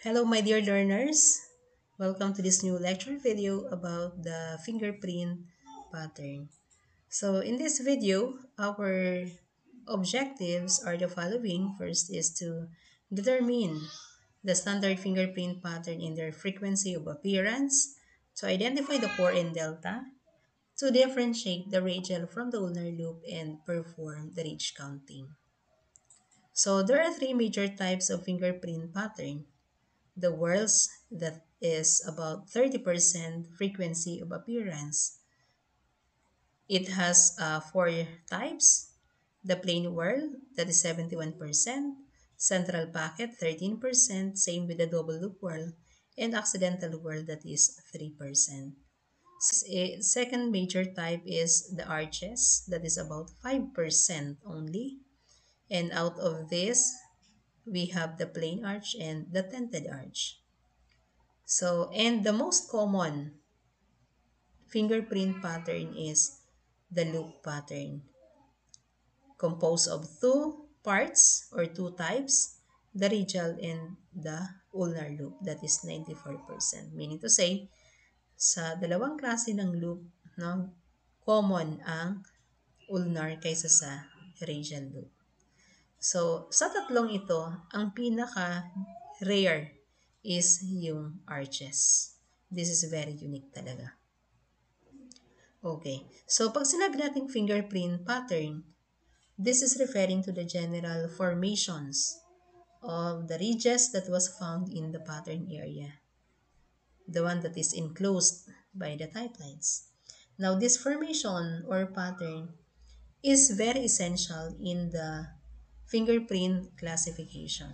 Hello, my dear learners. Welcome to this new lecture video about the fingerprint pattern. So in this video, our objectives are the following. First is to determine the standard fingerprint pattern in their frequency of appearance, to identify the core and delta, to differentiate the radial from the ulnar loop, and perform the ridge counting. So there are three major types of fingerprint pattern. The whirls, that is about 30% frequency of appearance. It has four types. The plain whirl, that is 71%. Central pocket, 13%. Same with the double loop whirl. And accidental whirl, that is 3%. Second major type is the arches, that is about 5% only. And out of this, we have the plain arch and the tented arch. So, and the most common fingerprint pattern is the loop pattern, composed of two parts or two types, the radial and the ulnar loop, that is 94%. Meaning to say, sa dalawang klase ng loop, no, common ang ulnar kaysa sa radial loop. So, sa tatlong ito, ang pinaka-rare is yung arches. This is very unique talaga. Okay. So, pag sinabi nating fingerprint pattern, this is referring to the general formations of the ridges that was found in the pattern area, the one that is enclosed by the type lines. Now, this formation or pattern is very essential in the fingerprint classification.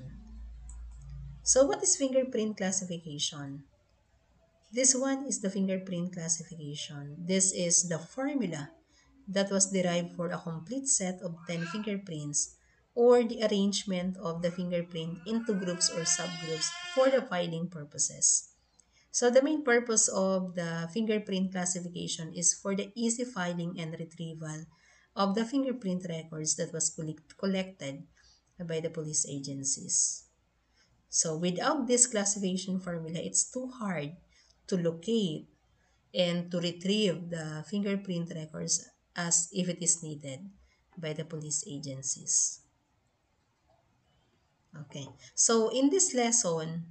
So, what is fingerprint classification? This one is the fingerprint classification. This is the formula that was derived for a complete set of 10 fingerprints or the arrangement of the fingerprint into groups or subgroups for the filing purposes. So the main purpose of the fingerprint classification is for the easy filing and retrieval of the fingerprint records that was collected by the police agencies. So without this classification formula, it's too hard to locate and to retrieve the fingerprint records as if it is needed by the police agencies. Okay, so in this lesson,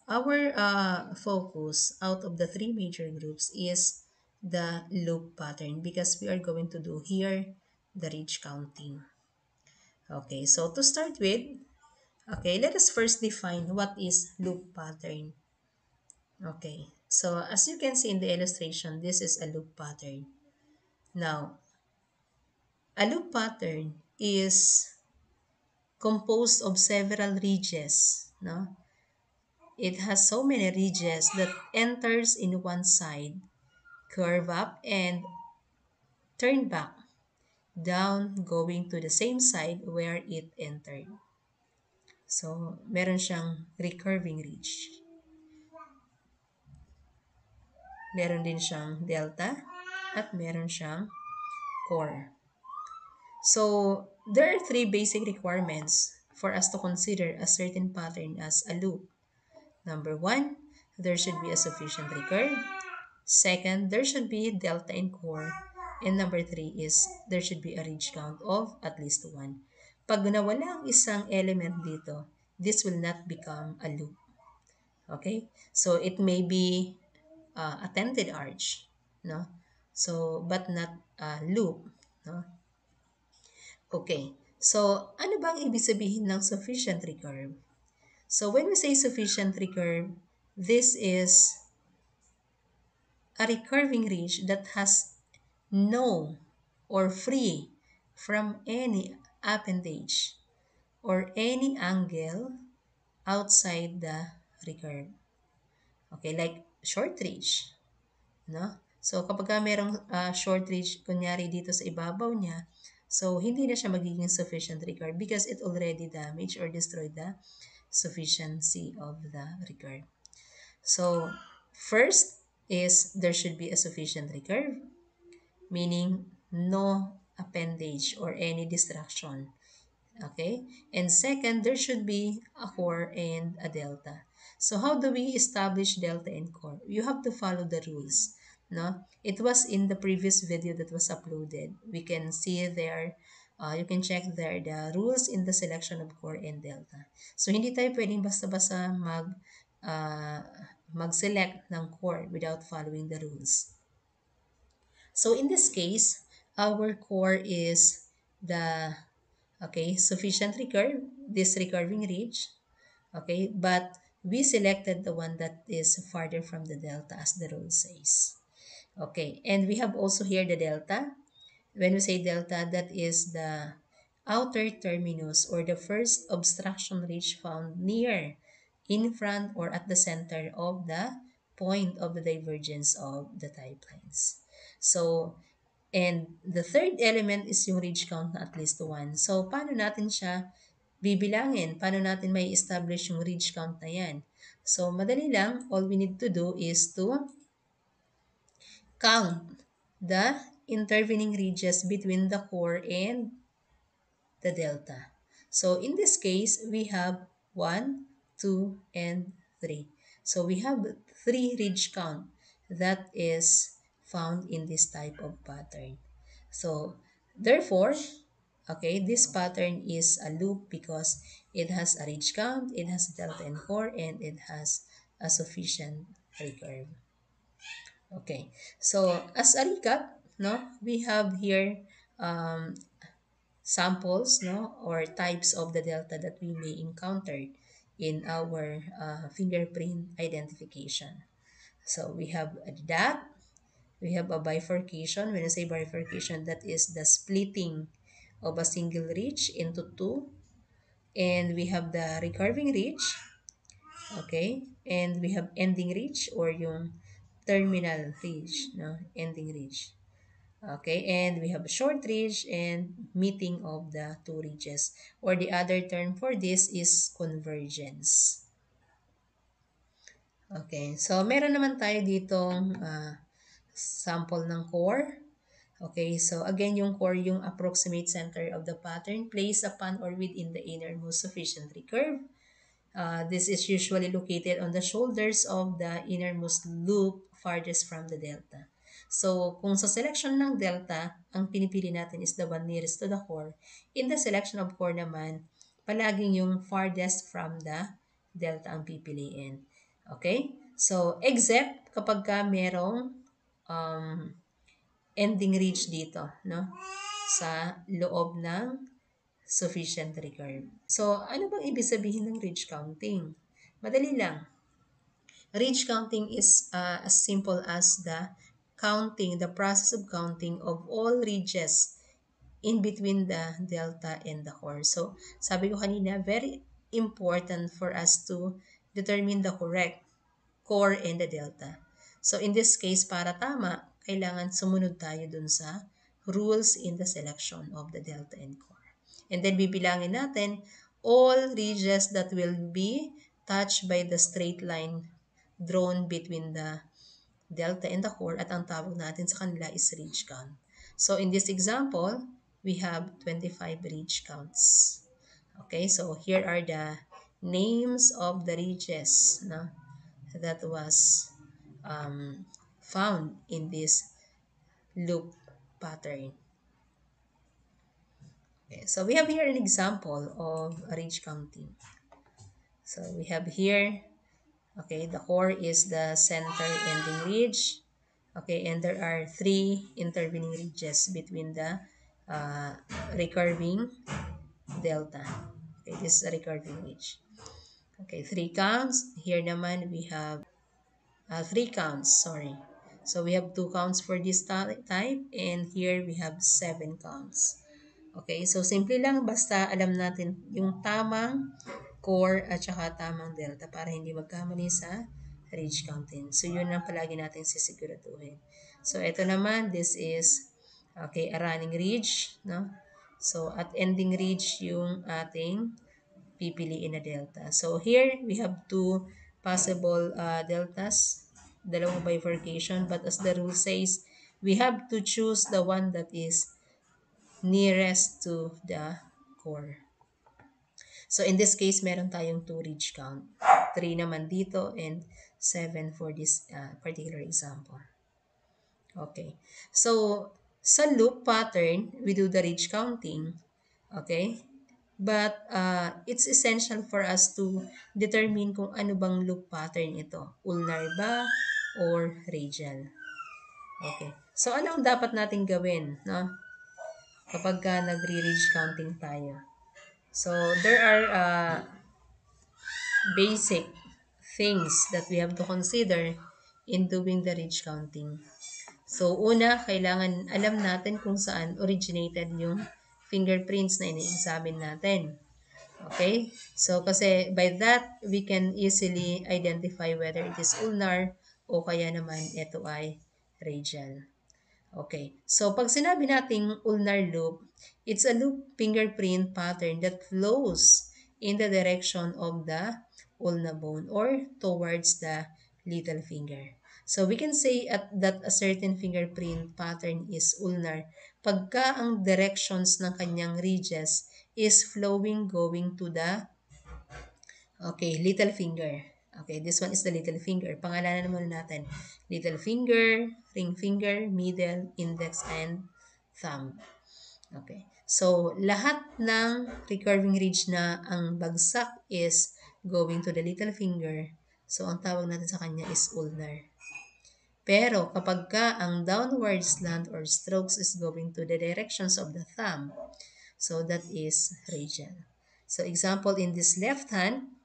our focus out of the three major groups is the loop pattern because we are going to do here the ridge counting. Okay, so to start with, okay, let us first define what is loop pattern. Okay, so as you can see in the illustration, this is a loop pattern. Now, a loop pattern is composed of several ridges. No? It has so many ridges that enters in one side, curve up, and turn back down, going to the same side where it entered. So, meron siyang recurving ridge. Meron din siyang delta at meron siyang core. So, there are three basic requirements for us to consider a certain pattern as a loop. Number one, there should be a sufficient recurve. Second, there should be delta in core. And number three is there should be a ridge count of at least 1. Pag nawala ang isang element dito, this will not become a loop. Okay? So, it may be a tented arch, no? So, but not a loop, no? Okay. So, ano bang ibig sabihin ng sufficient recurve? So, when we say sufficient recurve, this is a recurving ridge that has no or free from any appendage or any angle outside the recurve. Okay, like short ridge, no? So, kapag merong short ridge, kunyari dito sa ibabaw niya, so hindi na siya magiging sufficient recurve because it already damaged or destroyed the sufficiency of the recurve. So, first is there should be a sufficient recurve, meaning no appendage or any distraction. Okay? And second, there should be a core and a delta. So how do we establish delta and core? You have to follow the rules. No? It was in the previous video that was uploaded. We can see there, you can check there the rules in the selection of core and delta. So hindi tayo pwedeng basta-basta uh, mag-select ng core without following the rules. So in this case, our core is the, okay, sufficient recurve, this recurving ridge, okay, but we selected the one that is farther from the delta as the rule says. Okay, and we have also here the delta. When we say delta, that is the outer terminus or the first obstruction ridge found near, in front, or at the center of the point of the divergence of the type lines. So, and the third element is yung ridge count na at least 1. So, paano natin siya bibilangin? Paano natin may establish yung ridge count na yan? So, madali lang. All we need to do is to count the intervening ridges between the core and the delta. So, in this case, we have 1, 2, and 3. So, we have 3 ridge count that is found in this type of pattern. So, therefore, okay, this pattern is a loop because it has a ridge count, it has delta and core, and it has a sufficient recurve. Okay, so as a recap, no, we have here um, samples, no, or types of the delta that we may encounter in our fingerprint identification. So we have a dot, we have a bifurcation. When I say bifurcation, that is the splitting of a single ridge into two. And we have the recurving ridge, okay? And we have ending ridge or yung terminal ridge, no? Ending ridge. Okay, and we have a short ridge and meeting of the two ridges. Or the other term for this is convergence. Okay, so meron naman tayo ditong sample ng core. Okay, so again, yung core, yung approximate center of the pattern placed upon or within the innermost sufficient recurve. This is usually located on the shoulders of the innermost loop farthest from the delta. So, kung sa selection ng delta, ang pinipili natin is the one nearest to the core. In the selection of core naman, palaging yung farthest from the delta ang pipiliin. Okay? So, except kapag ka merong um, ending ridge dito, no? Sa loob ng sufficient recurve. So, ano bang ibig sabihin ng ridge counting? Madali lang. Ridge counting is as simple as the process of counting of all ridges in between the delta and the core. So, sabi ko kanina, very important for us to determine the correct core and the delta. So, in this case, para tama, kailangan sumunod tayo dun sa rules in the selection of the delta and core. And then, bibilangin natin all ridges that will be touched by the straight line drawn between the delta and the core at ang tawag natin sa kanila is ridge count. So, in this example, we have 25 ridge counts. Okay, so here are the names of the ridges, no, that was found in this loop pattern. Okay, so we have here an example of a ridge counting. So we have here, okay, the core is the center ending ridge. Okay, and there are 3 intervening ridges between the recurving delta. Okay, this is a recurving ridge. Okay, 3 counts. Here naman we have 3 counts, sorry. So we have 2 counts for this type, and here we have 7 counts. Okay, so simple lang, basta alam natin yung tamang core at saka tamang delta para hindi magkamali sa ridge counting. So yun ang palagi natin sisiguraduhin. So ito naman, this is, okay, a running ridge, no? So at ending ridge yung ating pipiliin na delta. So here we have 2 possible deltas, dalawang bifurcation, but as the rule says, we have to choose the one that is nearest to the core. So in this case, meron tayong 2 ridge count. 3 naman dito, and 7 for this particular example. Okay. So, sa loop pattern, we do the ridge counting. Okay? But it's essential for us to determine kung ano bang loop pattern ito. Ulnar ba or radial? Okay. So, ano ang dapat natin gawin, no? Kapag nagre-ridge counting tayo. So, there are basic things that we have to consider in doing the ridge counting. So, una, kailangan alam natin kung saan originated yung fingerprints na ini-examine natin. Okay? So, kasi by that, we can easily identify whether it is ulnar o kaya naman ito ay radial. Okay. So, pag sinabi nating ulnar loop, it's a loop fingerprint pattern that flows in the direction of the ulna bone or towards the little finger. So, we can say that a certain fingerprint pattern is ulnar pagka ang directions ng kanyang ridges is flowing going to the, okay, little finger. Okay, this one is the little finger. Pangalanan muna natin. Little finger, ring finger, middle, index, and thumb. Okay. So, lahat ng recurving ridge na ang bagsak is going to the little finger. So, ang tawag natin sa kanya is ulnar. Pero, kapag ka ang downward slant or strokes is going to the directions of the thumb, so that is radial. So, example in this left hand,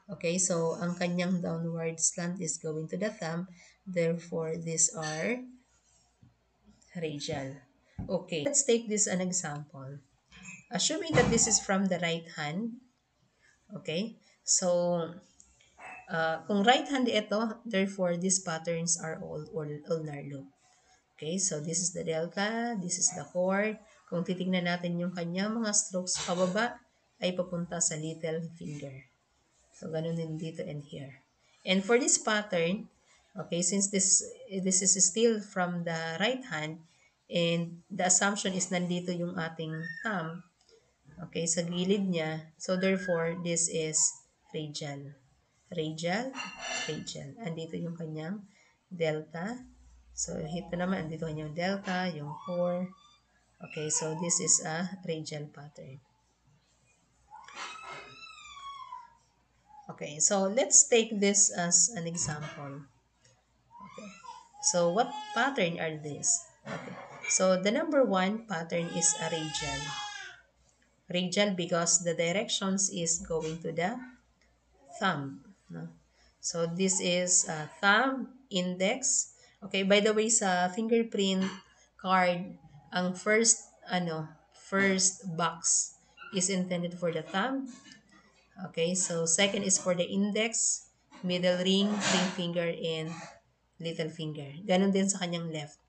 okay, so ang kanyang downward slant is going to the thumb. Therefore, these are radial. Okay, let's take this an example. Assuming that this is from the right hand, okay, so kung right hand ito, therefore these patterns are all ulnar loop. Okay, so this is the delta, this is the chord. Kung titingnan natin yung kanyang mga strokes pababa, ay papunta sa little finger. So, ganun din dito and here. And for this pattern, okay, since this is still from the right hand, and the assumption is nandito yung ating thumb, okay, sa gilid niya. So, therefore, this is radial. Radial, radial. Andito yung kanyang delta. So, ito naman, andito kanyang delta, yung 4. Okay, so this is a radial pattern. Okay, so let's take this as an example. Okay, so what pattern are these? Okay, so the number one pattern is a radial. Radial because the directions is going to the thumb. No? So this is thumb, index. Okay, by the way, sa fingerprint card, ang first box is intended for the thumb. Okay, so second is for the index, middle ring finger, and little finger. Ganon din sa kanyang left.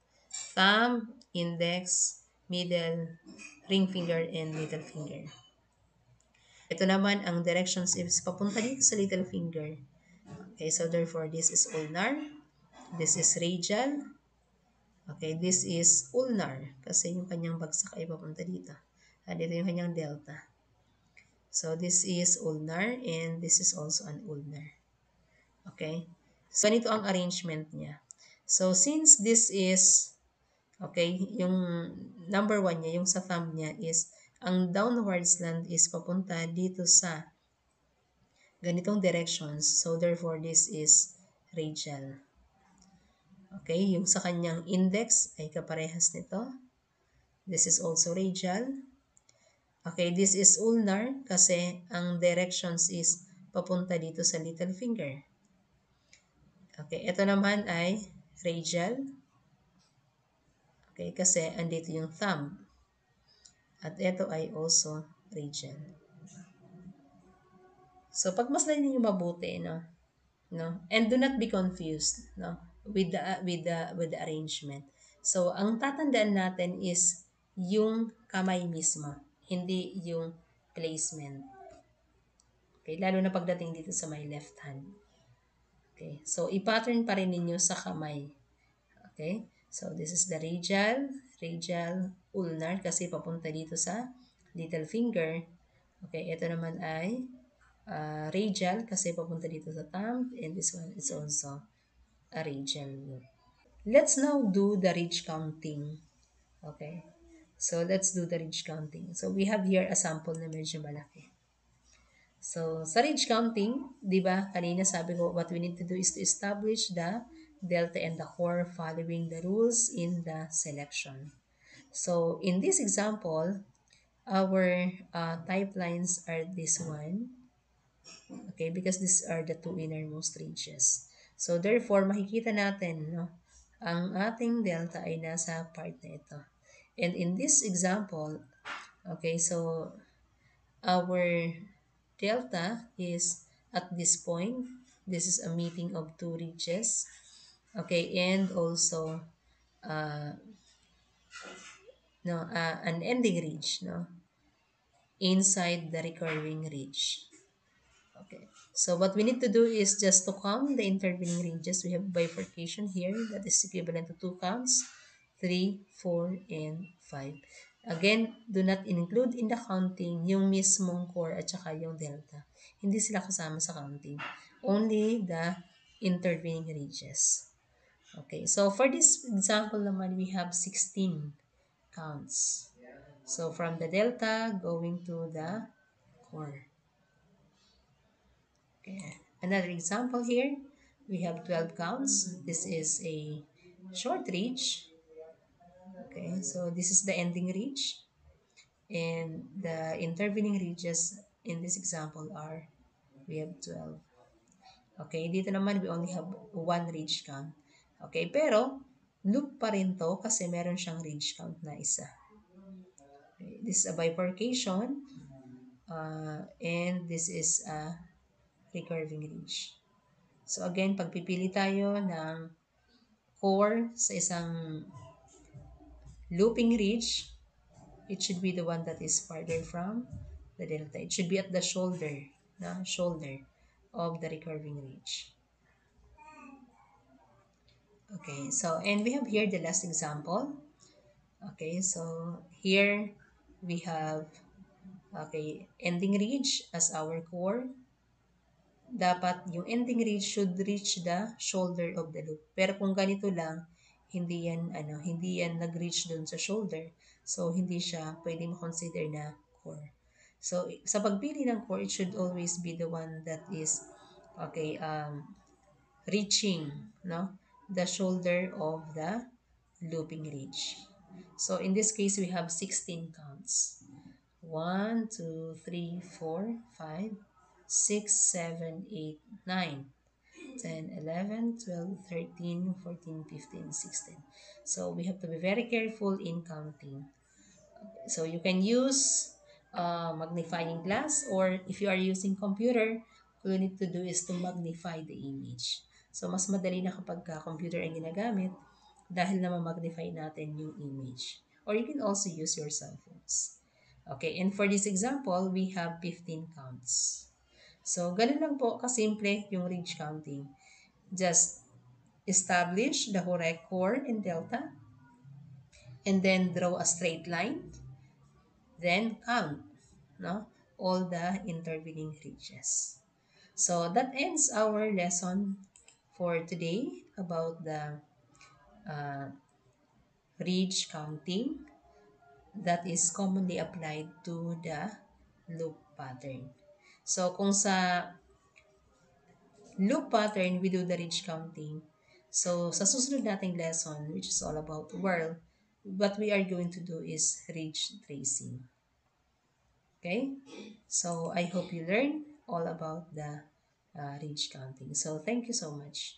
Thumb, index, middle, ring finger, and little finger. Ito naman, ang directions is papunta dito sa little finger. Okay, so therefore, this is ulnar. This is radial. Okay, this is ulnar kasi yung kanyang bagsak ay papunta dito. At dito yung kanyang delta. So, this is ulnar and this is also an ulnar. Okay? So, ganito ang arrangement niya. So, since this is, okay, yung number 1 niya, yung sa thumb niya is, ang downward slant is papunta dito sa ganitong directions. So, therefore, this is radial. Okay? Yung sa kanyang index ay kaparehas nito. This is also radial. Okay, this is ulnar kasi ang directions is papunta dito sa little finger. Okay, ito naman ay radial. Okay, kasi andito yung thumb. At ito ay also radial. So, pagmasdan niyo mabuti, no? And do not be confused, no? With the arrangement. So, ang tatandaan natin is yung kamay mismo, hindi yung placement. Okay, lalo na pagdating dito sa may left hand. Okay, so i-pattern pa rin ninyo sa kamay. Okay, so this is the radial, ulnar kasi papunta dito sa little finger. Okay, ito naman ay radial kasi papunta dito sa thumb, and this one is also a radial loop. Let's now do the ridge counting. Okay. So, let's do the ridge counting. So, we have here a sample na medyo malaki. So, sa ridge counting, di ba, kanina sabi ko, what we need to do is to establish the delta and the core following the rules in the selection. So, in this example, our type lines are this one, okay, because these are the two innermost ridges. So, therefore, makikita natin, no, ang ating delta ay nasa part na ito. And in this example, okay, so our delta is at this point. This is a meeting of two ridges. Okay, and also uh, no, an ending ridge, no, inside the recurring ridge. Okay, so what we need to do is just to count the intervening ridges. We have bifurcation here that is equivalent to two counts, 3, 4, and 5. Again, do not include in the counting yung mismong core at saka yung delta. Hindi sila kasama sa counting. Only the intervening ridges. Okay, so for this example naman, we have 16 counts. So from the delta going to the core. Okay. Another example here, we have 12 counts. This is a short reach. Okay, so this is the ending reach. And the intervening ridges in this example are, we have 12. Okay, dito naman we only have one ridge count. Okay, pero loop pa rin to kasi meron siyang ridge count na isa. Okay, this is a bifurcation. And this is a recurving ridge. So again, pagpipili tayo ng core sa isang looping ridge, it should be the one that is farther from the delta. It should be at the shoulder of the recurving ridge. Okay, so, and we have here the last example. Okay, so here we have, okay, ending ridge as our core. Dapat yung ending ridge should reach the shoulder of the loop. Pero kung ganito lang, hindi yan nag-reach dun sa shoulder. So, hindi siya pwede mo-consider na core. So, sa pagpili ng core, it should always be the one that is, okay, reaching, no, the shoulder of the looping ridge. So, in this case, we have 16 counts. 1, 2, 3, 4, 5, 6, 7, 8, 9, 10, 11, 12, 13, 14, 15, 16. So we have to be very careful in counting. So you can use magnifying glass, or if you are using computer, all you need to do is to magnify the image. So mas madali na kapag computer ang ginagamit dahil na ma-magnify natin yung image. Or you can also use your cell phones. Okay, and for this example, we have 15 counts. So, ganun lang po kasimple yung ridge counting. Just establish the correct core and delta, and then draw a straight line, then count, no, all the intervening ridges. So, that ends our lesson for today about the uh, ridge counting that is commonly applied to the loop pattern. So, kung sa loop pattern, we do the ridge counting. So, sa susunod nating lesson, which is all about whirl, what we are going to do is ridge tracing. Okay? So, I hope you learn all about the ridge counting. So, thank you so much.